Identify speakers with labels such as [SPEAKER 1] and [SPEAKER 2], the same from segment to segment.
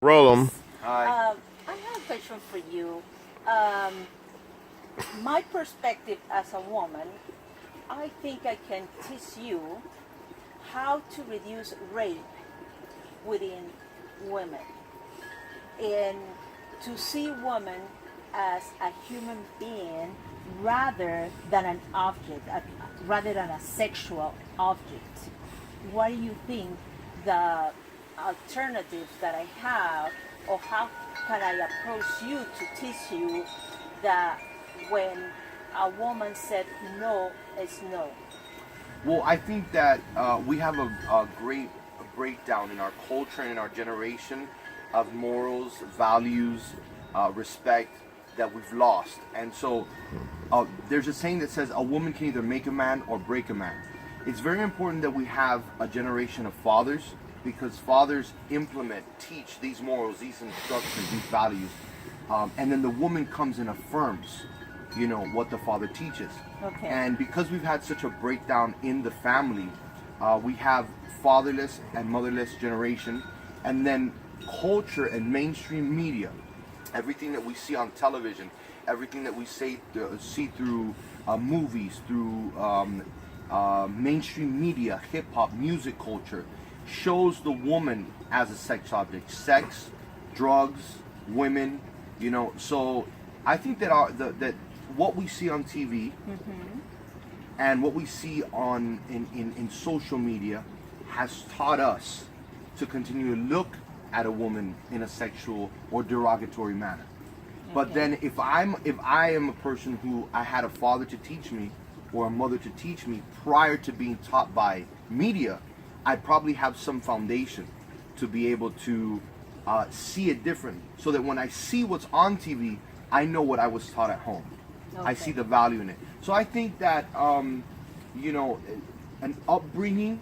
[SPEAKER 1] Roll 'em.
[SPEAKER 2] Hi.
[SPEAKER 3] I have a question for you. Um, my perspective as a woman, I think I can teach you how to reduce rape within women and to see women as a human being rather than an object, rather than a sexual object. What do you think the alternatives that I have, or how can I approach you to teach you that when a woman said no, it's no?
[SPEAKER 2] Well, I think that we have a great breakdown in our culture and in our generation of morals, values, respect that we've lost. And so there's a saying that says a woman can either make a man or break a man. It's very important that we have a generation of fathers, because fathers implement, teach these morals, these instructions, these values. And then the woman comes and affirms, what the father teaches.
[SPEAKER 3] Okay.
[SPEAKER 2] And because we've had such a breakdown in the family, we have fatherless and motherless generation, and then culture and mainstream media, everything that we see on television, everything that we see through movies, through mainstream media, hip-hop, music culture, shows the woman as a sex object. Sex, drugs, women, so I think that that what we see on TV and what we see on in social media has taught us to continue to look at a woman in a sexual or derogatory manner. But then if I am a person who I had a father to teach me or a mother to teach me prior to being taught by media, I probably have some foundation to be able to see it differently, so that when I see what's on TV, I know what I was taught at home.
[SPEAKER 3] Okay.
[SPEAKER 2] I see the value in it. So I think that an upbringing,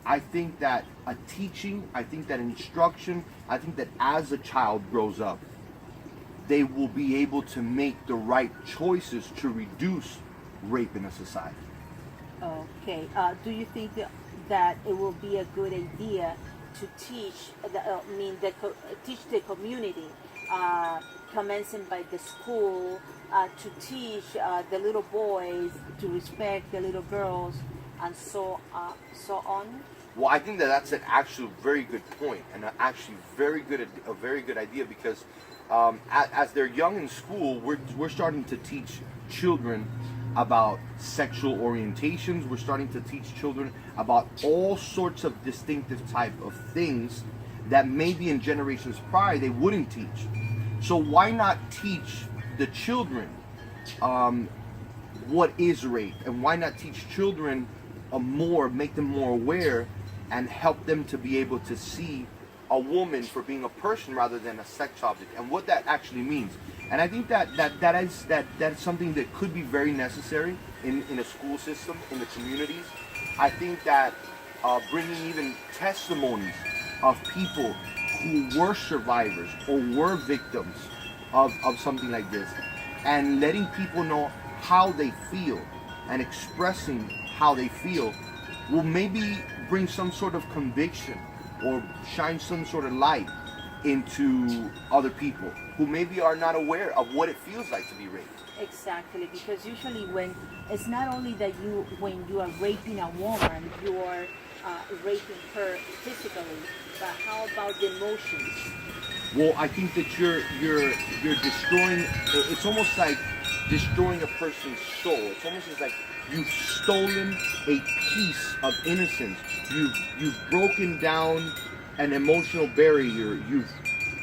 [SPEAKER 2] I think that a teaching, I think that instruction, I think that as a child grows up, they will be able to make the right choices to reduce rape in a society.
[SPEAKER 3] Okay. Do you think that it will be a good idea to teach teach the community, commencing by the school, to teach the little boys to respect the little girls, and so on?
[SPEAKER 2] Well, I think that that's an actual very good point, and a very good idea, because as they're young in school, we're starting to teach children about sexual orientations. We're starting to teach children about all sorts of distinctive type of things that maybe in generations prior they wouldn't teach. So why not teach the children what is rape, and why not teach children make them more aware, and help them to be able to see a woman for being a person rather than a sex object, and what that actually means. And I think that is something that could be very necessary in a school system, in the communities. I think that bringing even testimonies of people who were survivors or were victims of something like this, and letting people know how they feel and expressing how they feel, will maybe bring some sort of conviction or shine some sort of light into other people who maybe are not aware of what it feels like to be raped.
[SPEAKER 3] Exactly, because usually when it's not only that when you are raping a woman, you are raping her physically, but how about the emotions?
[SPEAKER 2] Well, I think that you're destroying. It's almost like destroying a person's soul. It's almost as like you've stolen a piece of innocence. You've broken down an emotional barrier. You've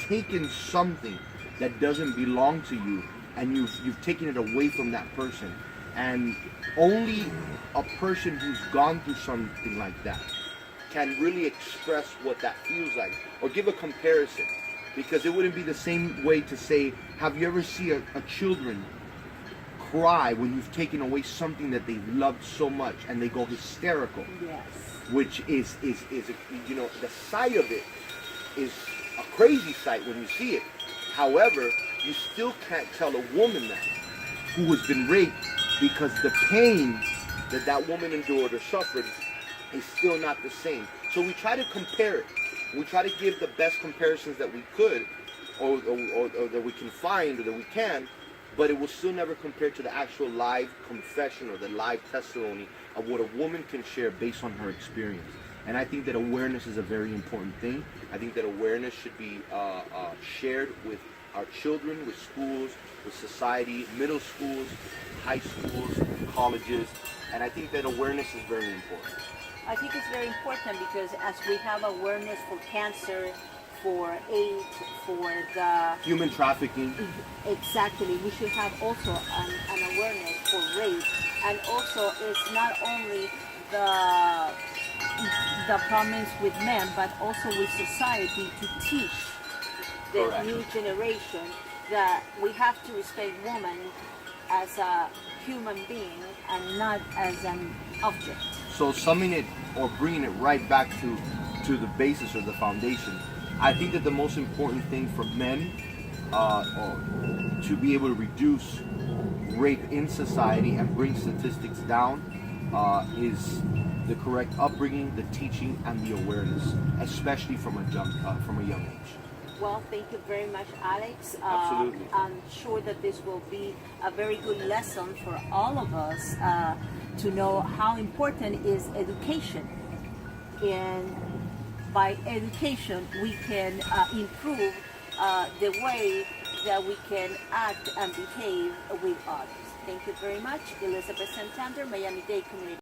[SPEAKER 2] taken something that doesn't belong to you, and you've taken it away from that person. And only a person who's gone through something like that can really express what that feels like, or give a comparison. Because it wouldn't be the same way to say, have you ever seen a children cry when you've taken away something that they loved so much, and they go hysterical?
[SPEAKER 3] Yes.
[SPEAKER 2] Which is the sight of it is a crazy sight when you see it. However, you still can't tell a woman that who has been raped, because the pain that woman endured or suffered is still not the same. So we try to compare it. We try to give the best comparisons that we could, or that we can find, or that we can, but it will still never compare to the actual live confession or the live testimony of what a woman can share based on her experience. And I think that awareness is a very important thing. I think that awareness should be shared with our children, with schools, with society, middle schools, high schools, colleges, and I think that awareness is very important.
[SPEAKER 3] I think it's very important because as we have awareness for cancer, for AIDS, for the
[SPEAKER 2] Human trafficking.
[SPEAKER 3] exactly, we should have also an awareness for rape, and also it's not only the problems with men, but also with society to teach the
[SPEAKER 2] Correct.
[SPEAKER 3] new generation that we have to respect women as a human being and not as an object.
[SPEAKER 2] So summing it or bringing it right back to the basis or the foundation, I think that the most important thing for men to be able to reduce rape in society and bring statistics down is the correct upbringing, the teaching, and the awareness, especially from a young age.
[SPEAKER 3] Well, thank you very much, Alex.
[SPEAKER 2] Absolutely.
[SPEAKER 3] I'm sure that this will be a very good lesson for all of us to know how important is education. And by education, we can improve the way that we can act and behave with others. Thank you very much. Elizabeth Santander, Miami-Dade Community.